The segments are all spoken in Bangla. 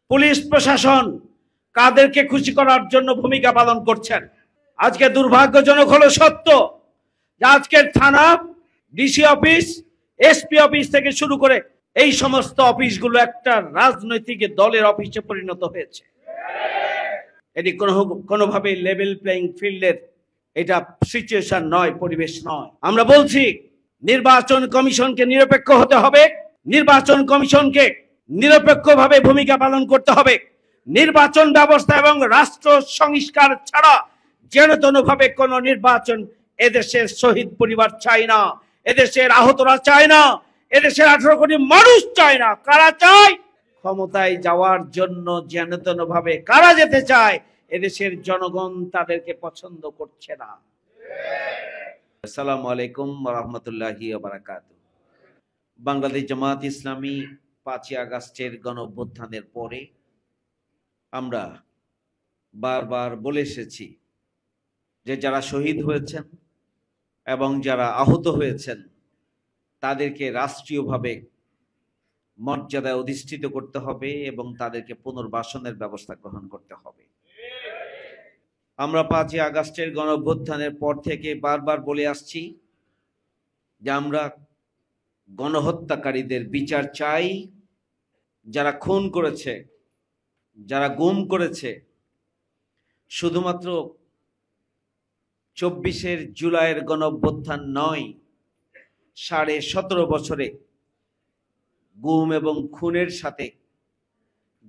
পুলিশ প্রশাসন কাদেরকে খুশি করার জন্য ভূমিকা পালন করছেন। আজকে দুর্ভাগ্যজনক হলো সত্য যে আজকের থানা, ডিসি অফিস, এসপি অফিস থেকে শুরু করে এই সমস্ত অফিসগুলো একটা রাজনৈতিক দলের অফিসে পরিণত হয়েছে। এটি কোনোভাবে লেভেল প্লেইং ফিল্ডের এটা সিচুয়েশন নয়, পরিবেশ নয়। আমরা বলছি নির্বাচন কমিশনকে নিরপেক্ষ হতে হবে, নির্বাচন কমিশনকে নিরপেক্ষভাবে ভূমিকা পালন করতে হবে। নির্বাচন ব্যবস্থা এবং রাষ্ট্র সংস্কার ছাড়া যেন তেনভাবে কোন নির্বাচন এদেশের শহীদ পরিবার চায় না, এদেশের আহতরা চায় না, এদেশের 18 কোটি মানুষ চায় না। কারা চায়? ক্ষমতায় যাওয়ার জন্য যেন তেনভাবে কারা যেতে চায়, এদেশের জনগণ তাদেরকে পছন্দ করছে না। আসসালামু আলাইকুম ওয়া রাহমাতুল্লাহি ওয়া বারাকাতুহু। বাংলাদেশ জামাত ইসলামী 5ই আগস্টের গণঅভ্যুত্থানের পরে আমরা বারবার বলে এসেছি যে যারা শহীদ হয়েছেন এবং যারা আহত হয়েছেন তাদেরকে রাষ্ট্রীয়ভাবে মর্যাদায় অধিষ্ঠিত করতে হবে এবং তাদেরকে পুনর্বাসনের ব্যবস্থা গ্রহণ করতে হবে। আমরা 5ই আগস্টের গণঅভ্যুত্থানের পর থেকে বারবার বলে আসছি যে আমরা গণহত্যাকারীদের বিচার চাই। যারা খুন করেছে, যারা গুম করেছে, শুধুমাত্র 24 জুলাইয়ের গণঅভ্যুত্থান নয়, 17.5 বছরে গুম এবং খুনের সাথে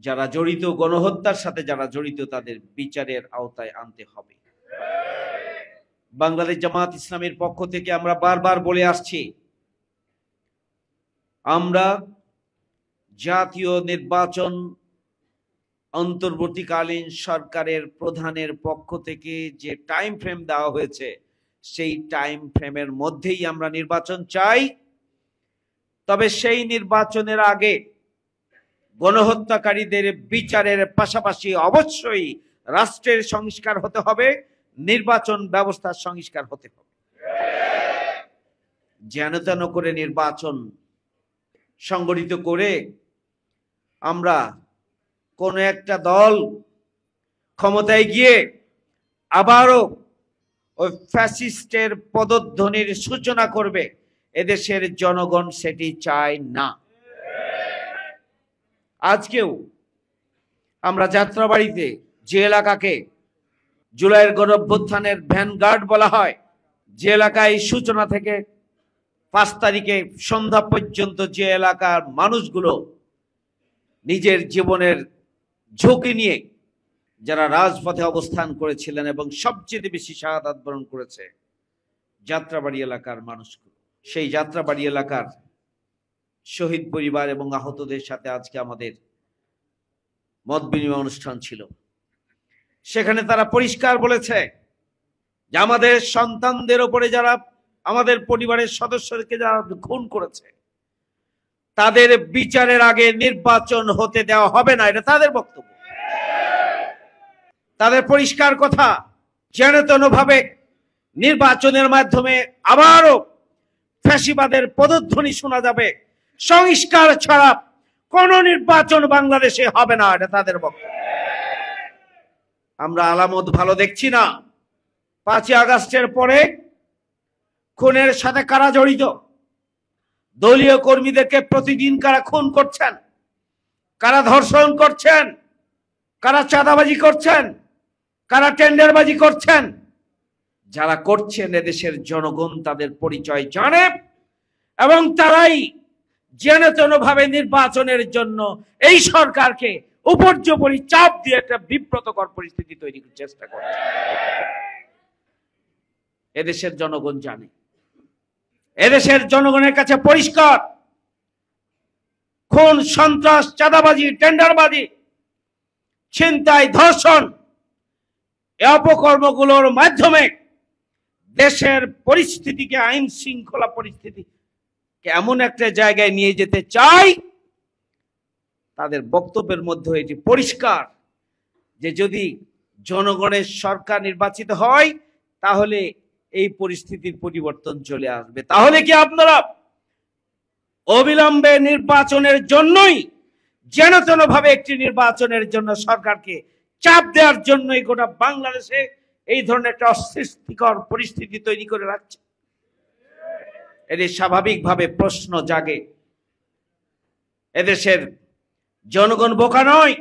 যারা জড়িত, গণহত্যার সাথে যারা জড়িত, তাদের বিচারের আওতায় আনতে হবে। বাংলাদেশ জামাত ইসলামের পক্ষ থেকে আমরা বারবার বলে আসছি আমরা জাতীয় নির্বাচন অন্তর্বর্তীকালীন সরকারের প্রধানের পক্ষ থেকে যে টাইম ফ্রেম দেওয়া হয়েছে সেই টাইম ফ্রেমের মধ্যেই আমরা নির্বাচন চাই। তবে সেই নির্বাচনের আগে গণহত্যাকারীদের বিচারের পাশাপাশি অবশ্যই রাষ্ট্রের সংস্কার হতে হবে, নির্বাচন ব্যবস্থার সংস্কার হতে হবে। যেন তেন করে নির্বাচন সংগঠিত করে আমরা কোন একটা দল ক্ষমতায় গিয়ে আবারও ওই ফ্যাসিস্টের পদধ্বনির সূচনা করবে, এদেশের জনগণ সেটি চায় না। আজকেও আমরা যাত্রাবাড়িতে, যে এলাকাকে জুলাইয়ের গণঅভ্যুত্থানের ভ্যানগার্ড বলা হয়, যে এলাকায় সূচনা থেকে 5 তারিখে সন্ধ্যা পর্যন্ত যে এলাকার মানুষগুলো নিজের জীবনের ঝুঁকি নিয়ে যারা রাজপথে অবস্থান করেছিলেন এবং সবচেয়ে বেশি শাহাদাত বরণ করেছে যাত্রাবাড়ি এলাকার মানুষগুলো, সেই যাত্রাবাড়ি এলাকার শহীদ পরিবার এবং আহতদের সাথে আজকে আমাদের মত বিনিময় অনুষ্ঠান ছিল। সেখানে তারা পরিষ্কার বলেছে যে আমাদের সন্তানদের উপরে যারা, আমাদের পরিবারের সদস্যদেরকে যারা খুন করেছে তাদের বিচারের আগে নির্বাচন হতে দেওয়া হবে না। এটা তাদের বক্তব্য, তাদের পরিষ্কার কথা। যেন তেনভাবে নির্বাচনের মাধ্যমে আবারও ফ্যাসিবাদের পদধ্বনি শোনা যাবে, সংস্কার ছাড়া কোন নির্বাচন বাংলাদেশে হবে না, এটা তাদের বক্তব্য। আমরা আলামত ভালো দেখছি না। 5ই আগস্টের পরে খুনের সাথে কারা জড়িত, দলীয় কর্মীদেরকে প্রতিদিন কারা খুন করছেন, কারা ধর্ষণ করছেন, কারা চাঁদাবাজি করছেন, কারা টেন্ডারবাজি করছেন, যারা করছেন এদেশের জনগণ তাদের পরিচয় জানে এবং তারাই যেন তেনভাবে নির্বাচনের জন্য এই সরকারকে উপর্যুপরি চাপ দিয়ে একটা বিব্রতকর পরিস্থিতি তৈরির চেষ্টা করছে। এদেশের জনগণ জানে, এদেশের জনগণের কাছে পরিষ্কার, খুন, সন্ত্রাস, চাঁদাবাজি, টেন্ডারবাজি, ছিনতাই, ধর্ষণ, এই অপকর্মগুলোর মাধ্যমে দেশের পরিস্থিতিকে, আইন শৃঙ্খলা পরিস্থিতিকে এমন একটা জায়গায় নিয়ে যেতে চায়। তাদের বক্তব্যের মধ্যে এটি পরিষ্কার যে যদি জনগণের সরকার নির্বাচিত হয় তাহলে এই পরিস্থিতির পরিবর্তন চলে আসবে। তাহলে কি আপনারা অবিলম্বে নির্বাচনের জন্যই যেন তেন ভাবে একটি নির্বাচনের জন্য সরকারকে চাপ দেওয়ার জন্যই গোটা বাংলাদেশে এই ধরনের একটা অস্বস্তিকর পরিস্থিতি তৈরি করে রাখছে। এটি স্বাভাবিকভাবে প্রশ্ন জাগে, এদেশের জনগণ বোকা নয়,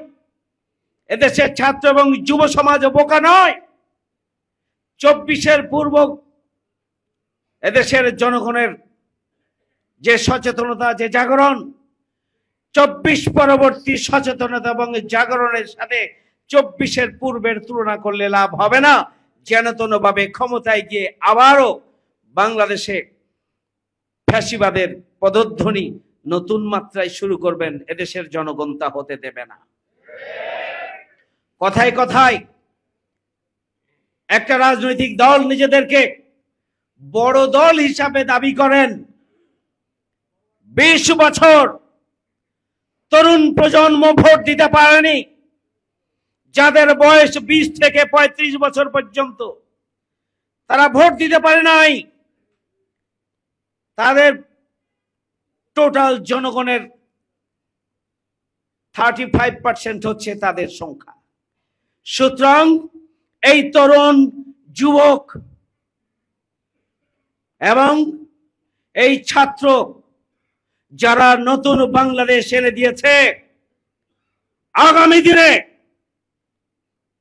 এদেশের ছাত্র এবং যুব সমাজ বোকা নয়। 24-এর পূর্ব এদেশের জনগণের যে সচেতনতা, যে জাগরণ, 24 পরবর্তী সচেতনতা এবং জাগরণের সাথে 24-এর পূর্বের তুলনা করলে লাভ হবে না। যেন তেন ভাবে ক্ষমতায় গিয়ে আবারও বাংলাদেশে ফ্যাসিবাদের পদধ্বনি নতুন মাত্রায় শুরু করবেন, এদেশের জনগণ তা হতে দেবে না। কথায় কথায় একটা রাজনৈতিক দল নিজেদেরকে বড় দল হিসাবে দাবি করেন। 20 বছর তরুণ প্রজন্ম ভোট দিতে পারেনি, যাদের বয়স 20 থেকে 35 বছর পর্যন্ত, তারা ভোট দিতে পারে নাই। তাদের টোটাল জনগণের 35% হচ্ছে তাদের সংখ্যা। সুতরাং এই তরুণ যুবক এবং এই ছাত্র যারা নতুন বাংলাদেশ এনে দিয়েছে, আগামী দিনে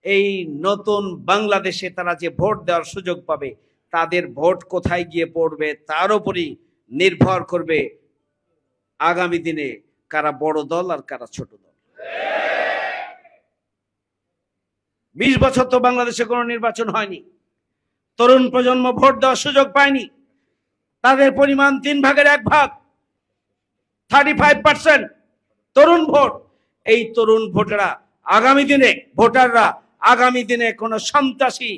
এই নতুন বাংলাদেশে তারা যে ভোট দেওয়ার সুযোগ পাবে, তাদের ভোট কোথায় গিয়ে পড়বে তার উপরই নির্ভর করবে আগামী দিনে কারা বড় দল আর কারা ছোট দল। 20 বছর তো বাংলাদেশে কোনো নির্বাচন হয়নি, তরুণ প্রজন্ম ভোট দেওয়ার সুযোগ পায়নি। তাদের পরিমাণ 3 ভাগের 1 ভাগ, 35% তরুণ ভোট। এই তরুণ ভোটাররা আগামী দিনে কোন সন্ত্রাসী,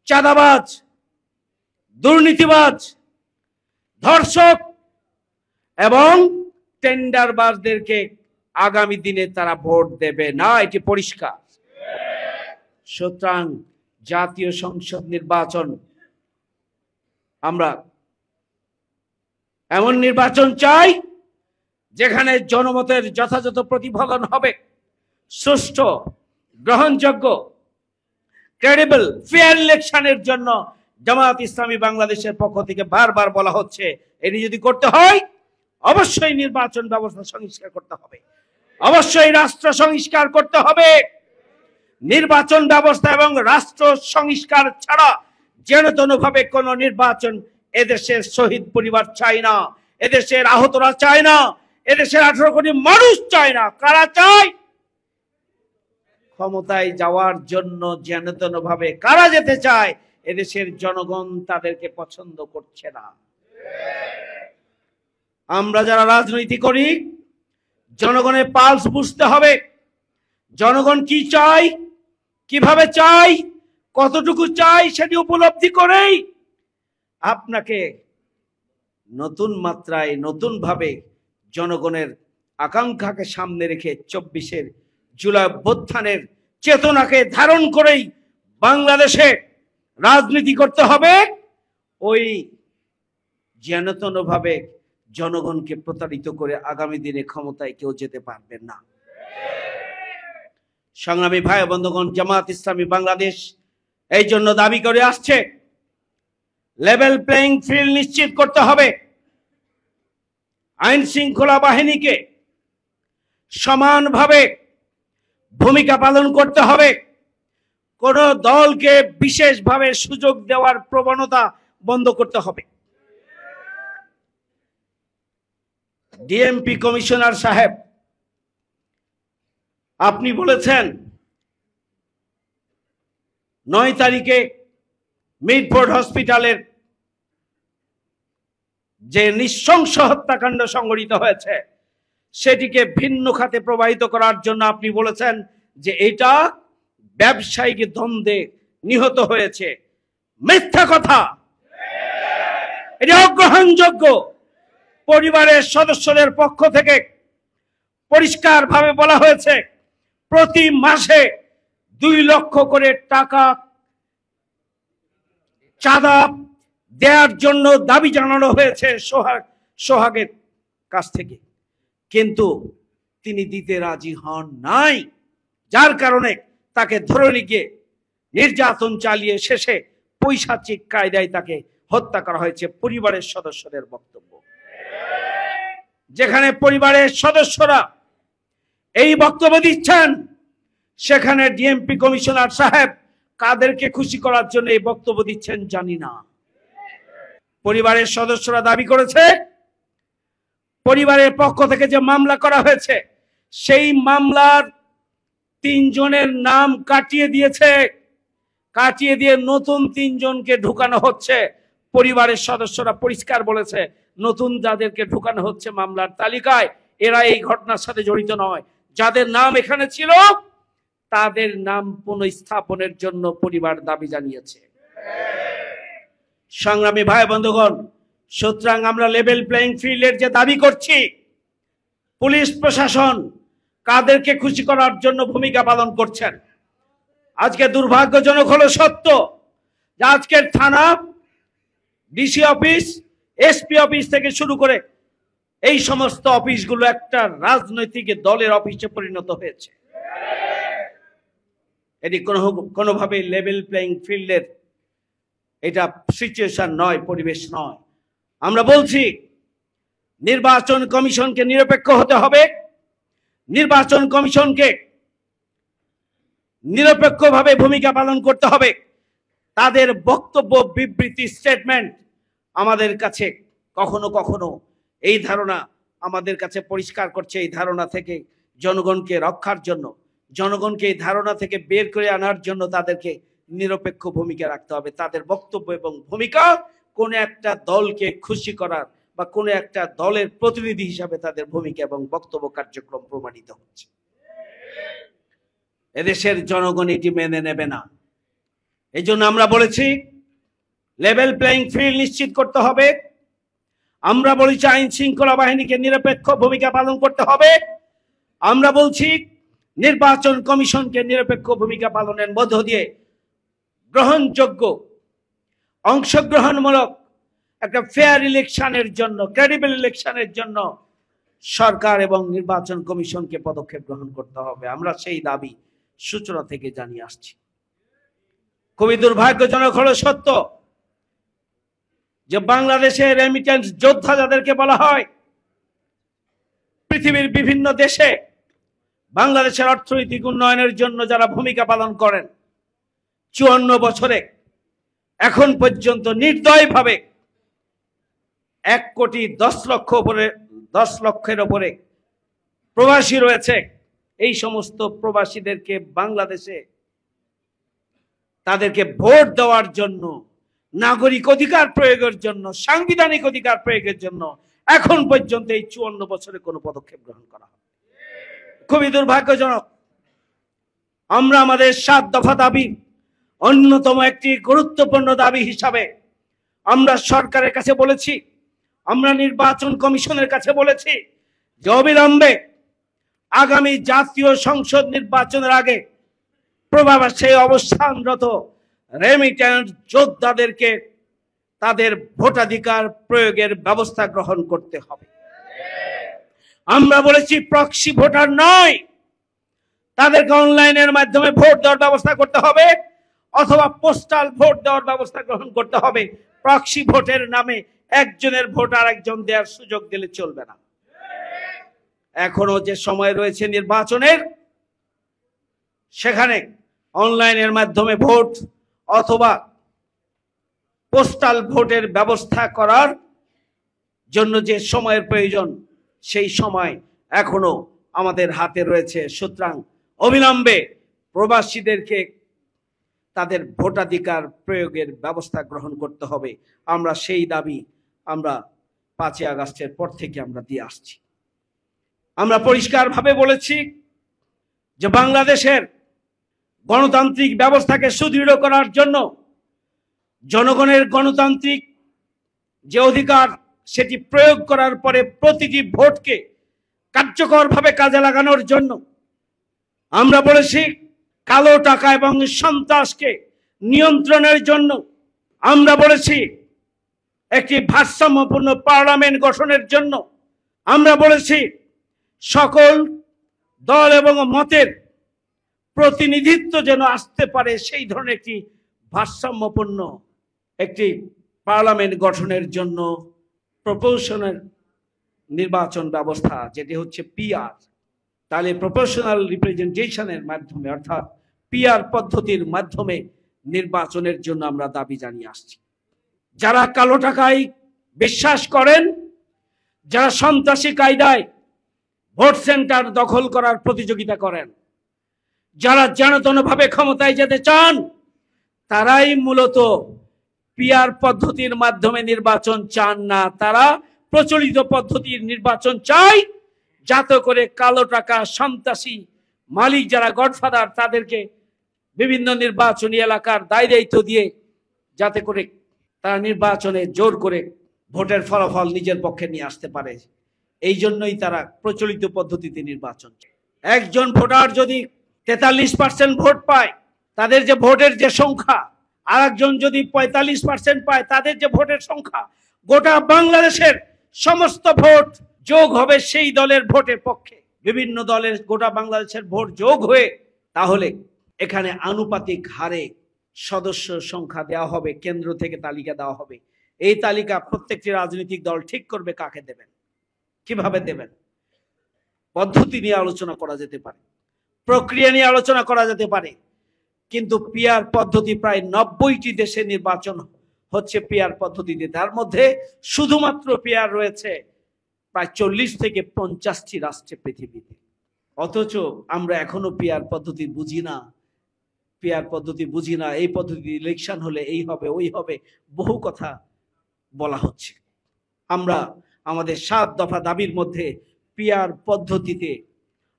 চাঁদাবাজ, দুর্নীতিবাজ, ধর্ষক এবং টেন্ডারবাজদেরকে আগামী দিনে তারা ভোট দেবে না, এটি পরিষ্কার। সুতরাং জাতীয় সংসদ নির্বাচন, আমরা এমন নির্বাচন চাই যেখানে জনমতের যথাযথ প্রতিফলন হবে, সুষ্ঠু, গ্রহণযোগ্য, ক্রেডিবল, ফেয়ার ইলেকশনের জন্য জামায়াত ইসলামী বাংলাদেশের পক্ষ থেকে বারবার বলা হচ্ছে, এটি যদি করতে হয় অবশ্যই নির্বাচন ব্যবস্থা সংস্কার করতে হবে, অবশ্যই রাষ্ট্র সংস্কার করতে হবে। নির্বাচন ব্যবস্থা এবং রাষ্ট্র সংস্কার ছাড়া যেন তেনভাবে কোন নির্বাচন এদেশের শহীদ পরিবার চায় না, এদেশের আহতরা চায় না, এদেশের 18 কোটি মানুষ চায় না। কারা চায়? ক্ষমতায় যাওয়ার জন্য যেন তেনভাবে কারা যেতে চায়, এদেশের জনগণ তাদেরকে পছন্দ করছে না। আমরা যারা রাজনীতি করি, জনগণের পালস বুঝতে হবে। জনগণ কি চাই, কিভাবে চাই, কতটুকু চাই, সেটি উপলব্ধি করেই আপনাকে নতুন মাত্রায়, নতুন ভাবে জনগণের আকাঙ্ক্ষাকে সামনে রেখে 24-এর জুলাই অভ্যুত্থানের চেতনাকে ধারণ করেই বাংলাদেশে রাজনীতি করতে হবে। ওই যেনতনভাবে জনগণকে প্রতারিত করে আগামী দিনে ক্ষমতায় কেউ যেতে পারবেন না। সংগ্রামী ভাই বন্ধুগণ, জামায়াত ইসলামী বাংলাদেশ এই জন্য দাবি করে আসছে, লেভেল প্লেইং ফিল্ড নিশ্চিত করতে হবে, আইন শৃঙ্খলা বাহিনীকে সমানভাবে ভূমিকা পালন করতে হবে, কোন দলকে বিশেষভাবে সুযোগ দেওয়ার প্রবণতা বন্ধ করতে হবে। ডিএমপি কমিশনার সাহেব, আপনি বলেছেন 9 তারিখে মিডফোর্ড হসপিটালের যে নৃশংস হত্যাকাণ্ড সংঘটিত হয়েছে সেটিকে ভিন্ন খাতে প্রবাহিত করার জন্য আপনি বলেছেন যে এটা ব্যবসায়িক দ্বন্দ্বে নিহত হয়েছে। মিথ্যা কথা, এটা অগ্রহণযোগ্য। পরিবারের সদস্যদের পক্ষ থেকে পরিষ্কারভাবে বলা হয়েছে, প্রতি মাসে 2 লক্ষ করে টাকা চাঁদা দেওয়ার জন্য দাবি জানানো হয়েছে সোহাগের কাছ থেকে। কিন্তু তিনি দিতে রাজি হন নাই, যার কারণে তাকে ধরে নিয়ে নির্যাতন চালিয়ে শেষে পৈশাচিক কায়দায় তাকে হত্যা করা হয়েছে। পরিবারের সদস্যদের বক্তব্য, যেখানে পরিবারের সদস্যরা এই বক্তব্য দিচ্ছেন, সেখানে ডিএমপি কমিশনার সাহেব কাদেরকে খুশি করার জন্য এই বক্তব্য দিচ্ছেন জানি না। পরিবারের সদস্যরা দাবি করেছে পরিবারের পক্ষ থেকে যে মামলা করা হয়েছে সেই মামলার 3 জনের নাম কাটিয়ে দিয়ে নতুন 3 জনকে ঢুকানো হচ্ছে। পরিবারের সদস্যরা পরিষ্কার বলেছে নতুন যাদেরকে ঢুকানো হচ্ছে মামলার তালিকায় এরা এই ঘটনার সাথে জড়িত নয়। যাদের নাম এখানে ছিল তাদের নাম পুনঃস্থাপনের জন্য পরিবার দাবি জানিয়েছে। সংগ্রামী ভাই বন্ধুগণ, সুতরাং আমরা লেভেল প্লেইং ফিল্ডের যে দাবি করছি, পুলিশ প্রশাসন কাদেরকে খুশি করার জন্য ভূমিকা পালন করছেন। আজকে দুর্ভাগ্যজনক হলো সত্য যে আজকের থানা, ডিসি অফিস, এসপি অফিস থেকে শুরু করে এই সমস্ত অফিসগুলো একটা রাজনৈতিক দলের অফিসে পরিণত হয়েছে। এটি কোনোভাবে লেভেল প্লেইং ফিল্ডের এটা সিচুয়েশন নয়, পরিবেশ নয়। আমরা বলছি নির্বাচন কমিশনকে নিরপেক্ষ হতে হবে, নির্বাচন কমিশনকে নিরপেক্ষভাবে ভূমিকা পালন করতে হবে। তাদের বক্তব্য, বিবৃতি, স্টেটমেন্ট আমাদের কাছে কখনো কখনো এই ধারণা আমাদের কাছে পরিষ্কার করছে। এই ধারণা থেকে জনগণকে রক্ষার জন্য, জনগণকে এই ধারণা থেকে বের করে আনার জন্য তাদেরকে নিরপেক্ষ ভূমিকা রাখতে হবে। তাদের বক্তব্য এবং ভূমিকা কোন একটা দলকে খুশি করার বা কোন একটা দলের প্রতিনিধি হিসাবে তাদের ভূমিকা এবং বক্তব্য কার্যক্রম প্রমাণিত হচ্ছে। এদেশের জনগণ এটি মেনে নেবে না। এই জন্য আমরা বলেছি লেভেল প্লেইং ফিল্ড নিশ্চিত করতে হবে। আমরা বলেছি আইন শৃঙ্খলা বাহিনীকে নিরপেক্ষ ভূমিকা পালন করতে হবে। আমরা বলছি নির্বাচন কমিশনকে নিরপেক্ষ ভূমিকা পালনের মধ্য দিয়ে গ্রহণযোগ্য, অংশগ্রহণমূলক একটা ফেয়ার ইলেকশনের জন্য, ক্রেডিবল ইলেকশনের জন্য সরকার এবং নির্বাচন কমিশনকে পদক্ষেপ গ্রহণ করতে হবে। আমরা সেই দাবি সূচনা থেকে জানিয়ে আসছি। খুবই দুর্ভাগ্যজনক হলো সত্য যে বাংলাদেশের রেমিটেন্স যোদ্ধা যাদেরকে বলা হয়, পৃথিবীর বিভিন্ন দেশে বাংলাদেশের অর্থনৈতিক উন্নয়নের জন্য যারা ভূমিকা পালন করেন, 54 বছরে এখন পর্যন্ত নির্দয়ভাবে 1,10 লক্ষের উপরে প্রবাসী রয়েছে। এই সমস্ত প্রবাসীদেরকে বাংলাদেশে তাদেরকে ভোট দেওয়ার জন্য, নাগরিক অধিকার প্রয়োগের জন্য, সাংবিধানিক অধিকার প্রয়োগের জন্য এখন পর্যন্ত এই 54 বছরে কোনো পদক্ষেপ গ্রহণ করা হয়। খুবই দুর্ভাগ্যজনক। আমরা আমাদের 7 দফা দাবি অন্যতম একটি গুরুত্বপূর্ণ দাবি হিসাবে আমরা সরকারের কাছে বলেছি, আমরা নির্বাচন কমিশনের কাছে বলেছি যে অবিলম্বে আগামী জাতীয় সংসদ নির্বাচনের আগে প্রবাসে অবস্থানরত রেমিটেন্স যোদ্ধাদেরকে তাদের ভোটাধিকার প্রয়োগের ব্যবস্থা গ্রহণ করতে হবে। আমরা বলেছি প্রক্সি ভোটার নয়, তাদেরকে অনলাইনের মাধ্যমে ভোট দেওয়ার ব্যবস্থা করতে হবে অথবা পোস্টাল ভোট দেওয়ার ব্যবস্থা গ্রহণ করতে হবে। প্রক্সি ভোটের নামে একজনের ভোট আরেকজন দেওয়ার সুযোগ দিলে চলবে না। এখনো যে সময় রয়েছে নির্বাচনের, সেখানে অনলাইনের মাধ্যমে ভোট অথবা পোস্টাল ভোটের ব্যবস্থা করার জন্য যে সময়ের প্রয়োজন, সেই সময় এখনো আমাদের হাতে রয়েছে। সুতরাং অবিলম্বে প্রবাসীদেরকে তাদের ভোটাধিকার প্রয়োগের ব্যবস্থা গ্রহণ করতে হবে। আমরা সেই দাবি আমরা 5ই আগস্টের পর থেকে আমরা দিয়ে আসছি। আমরা পরিষ্কারভাবে বলেছি যে বাংলাদেশের গণতান্ত্রিক ব্যবস্থাকে সুদৃঢ় করার জন্য, জনগণের গণতান্ত্রিক যে অধিকার সেটি প্রয়োগ করার পরে প্রতিটি ভোটকে কার্যকরভাবে কাজে লাগানোর জন্য আমরা বলেছি কালো টাকা এবং সন্ত্রাসকে নিয়ন্ত্রণের জন্য আমরা বলেছি একটি ভারসাম্যপূর্ণ পার্লামেন্ট গঠনের জন্য আমরা বলেছি সকল দল এবং মতের প্রতিনিধিত্ব যেন আসতে পারে, সেই ধরনের একটি ভারসাম্যপূর্ণ একটি পার্লামেন্ট গঠনের জন্য প্রপোর্শনাল নির্বাচন ব্যবস্থা, যেটি হচ্ছে পিআর। তাহলে প্রপোর্শনাল রিপ্রেজেন্টেশনের মাধ্যমে অর্থাৎ পিআর পদ্ধতির মাধ্যমে নির্বাচনের জন্য আমরা দাবি জানিয়ে আসছি। যারা কালো টাকায় বিশ্বাস করেন, যারা সন্ত্রাসী কায়দায় ভোট সেন্টার দখল করার প্রতিযোগিতা করেন, যারা যেনতেনভাবে ক্ষমতায় যেতে চান, তারাই মূলত পিআর পদ্ধতির মাধ্যমে নির্বাচন চান না। তারা প্রচলিত পদ্ধতির নির্বাচন চায়, যাতে করে কালো টাকা সন্ত্রাসী মালিক যারা গডফাদার, তাদেরকে বিভিন্ন নির্বাচনী এলাকার দায় দায়িত্ব দিয়ে যাতে করে তারা নির্বাচনে জোর করে ভোটের ফলাফল নিজের পক্ষে নিয়ে আসতে পারে। এই জন্যই তারা প্রচলিত পদ্ধতিতে নির্বাচন। একজন ভোটার যদি 43% ভোট পায়, তাদের যে ভোটের যে সংখ্যা, আর একজন যদি 45% পায়, তাদের যে ভোটের সংখ্যা, গোটা বাংলাদেশের সমস্ত ভোট যোগ হবে সেই দলের ভোটের পক্ষে। বিভিন্ন দলের গোটা বাংলাদেশের ভোট যোগ হয়ে তাহলে এখানে আনুপাতিক হারে সদস্য সংখ্যা দেওয়া হবে, কেন্দ্র থেকে তালিকা দেওয়া হবে। এই তালিকা প্রত্যেকটি রাজনৈতিক দল ঠিক করবে কাকে দেবেন, কিভাবে দেবেন। পদ্ধতি নিয়ে আলোচনা করা যেতে পারে, প্রক্রিয়া নিয়ে আলোচনা করা যেতে পারে, কিন্তু পিআর পদ্ধতি প্রায় 90টি দেশে নির্বাচন হচ্ছে পিআর পদ্ধতিতে। তার মধ্যে শুধুমাত্র পিআর রয়েছে প্রায় 40 থেকে 50টি রাষ্ট্রে পৃথিবীতে। অথচ আমরা এখনো পিআর পদ্ধতি বুঝি না, পিআর পদ্ধতি বুঝি না। এই পদ্ধতি ইলেকশন হলে এই হবে, ওই হবে, বহু কথা বলা হচ্ছে। আমরা আমাদের 7 দফা দাবির মধ্যে পিআর পদ্ধতিতে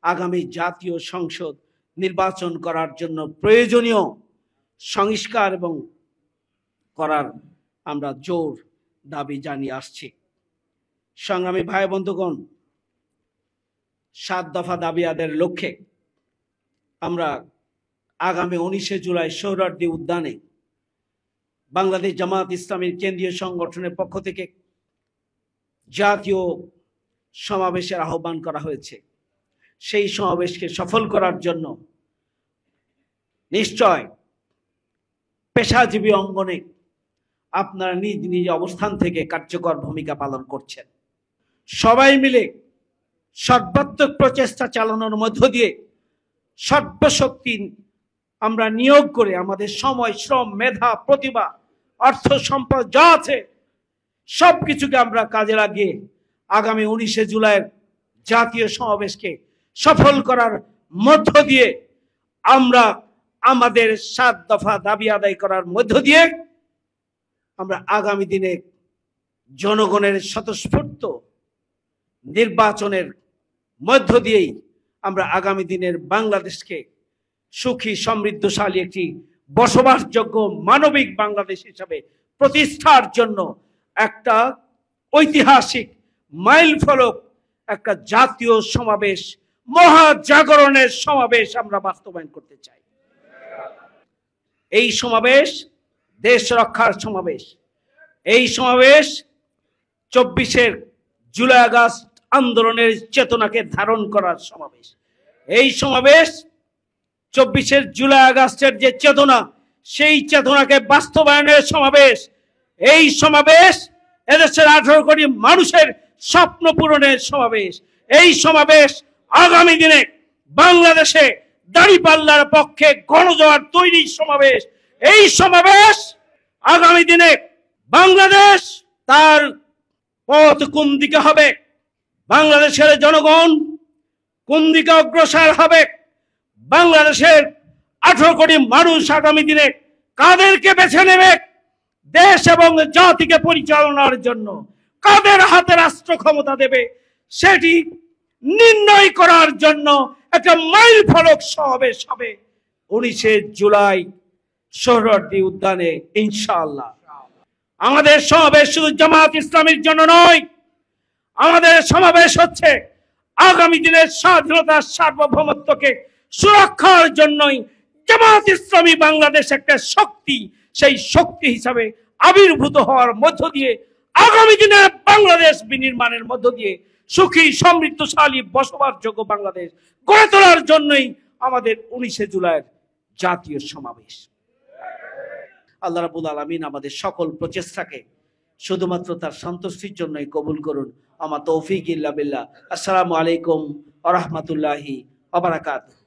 আগামী জাতীয় সংসদ নির্বাচন করার জন্য প্রয়োজনীয় সংস্কার এবং করার আমরা জোর দাবি জানিয়ে আসছি। সংগ্রামী ভাই বন্ধুগণ, 7 দফা দাবি আদায়ের লক্ষ্যে আমরা আগামী 19শে জুলাই সোহরাওয়ার্দী উদ্যানে বাংলাদেশ জামাত ইসলামীর কেন্দ্রীয় সংগঠনের পক্ষ থেকে জাতীয় সমাবেশের আহ্বান করা হয়েছে। সেই সমাবেশকে সফল করার জন্য নিশ্চয় পেশাজীবী অঙ্গনে আপনারা নিজ নিজ অবস্থান থেকে কার্যকর ভূমিকা পালন করছেন। সবাই মিলে সর্বাত্মক প্রচেষ্টা চালানোর মধ্য দিয়ে সর্বশক্তি আমরা নিয়োগ করে আমাদের সময়, শ্রম, মেধা, প্রতিভা, অর্থ সম্পদ যা আছে সবকিছুকে আমরা কাজে লাগিয়ে আগামী 19শে জুলাইয়ের জাতীয় সমাবেশকে সফল করার মধ্য দিয়ে আমরা আমাদের 7 দফা দাবি আদায় করার মধ্য দিয়ে আমরা আগামী দিনে জনগণের স্বতঃস্ফূর্ত নির্বাচনের মধ্য দিয়েই আমরা আগামী দিনের বাংলাদেশকে সুখী, সমৃদ্ধশালী একটি বসবাসযোগ্য মানবিক বাংলাদেশ হিসাবে প্রতিষ্ঠার জন্য একটা ঐতিহাসিক মাইল ফলক, একটা জাতীয় সমাবেশ, মহাজাগরণের সমাবেশ আমরা বাস্তবায়ন করতে চাই। এই সমাবেশ দেশ রক্ষার সমাবেশ। এই সমাবেশ 24 জুলাই আগস্ট আন্দোলনের চেতনাকে ধারণ করার সমাবেশ। এই সমাবেশ 24 জুলাই আগস্টের যে চেতনা, সেই চেতনাকে বাস্তবায়নের সমাবেশ। এই সমাবেশ এদেশের 18 কোটি মানুষের স্বপ্ন পূরণের সমাবেশ। এই সমাবেশ আগামী দিনে বাংলাদেশে দাঁড়িপাল্লার পক্ষে গণজোয়ার তৈরির সমাবেশ। এই সমাবেশ আগামী দিনে বাংলাদেশ তার পথ কোন দিকে হবে, বাংলাদেশের জনগণ কোন দিকে অগ্রসর হবে, বাংলাদেশের 18 কোটি মানুষ আগামী দিনে কাদেরকে বেছে নেবে দেশ এবং জাতিকে পরিচালনার জন্য, কাদের হাতে রাষ্ট্র ক্ষমতা দেবে, সেটি নির্ণয় করার জন্য একটা মাইল ফলক সমাবেশ হবে 19শে জুলাই সোহরাওয়ার্দী উদ্যানে ইনশাআল্লাহ। আমাদের সমাবেশ শুধু জামাত ইসলামীর জন্য নয়, আমাদের সমাবেশ হচ্ছে আগামী দিনের স্বাধীনতার সার্বভৌমত্বকে সুরক্ষার জন্যই জামাত ইসলামী বাংলাদেশ একটা শক্তি, সেই শক্তি হিসাবে আবির্ভূত হওয়ার মধ্য দিয়ে আগামী দিনের বাংলাদেশ বিনির্মাণের মধ্য দিয়ে সুখী সমৃদ্ধশালী বসবাসযোগ্য বাংলাদেশ গড়ে তোলার জন্যই আমাদের 19শে জুলাইয়ের জাতীয় সমাবেশ। আল্লাহ রাব্বুল আলামিন আমাদের সকল প্রচেষ্টাকে শুধুমাত্র তার সন্তুষ্টির জন্যই কবুল করুন। আমা তৌফিক ইল্লা বিল্লাহ। আসসালামু আলাইকুম ওয়া রাহমাতুল্লাহি ওয়া বারাকাতুহু।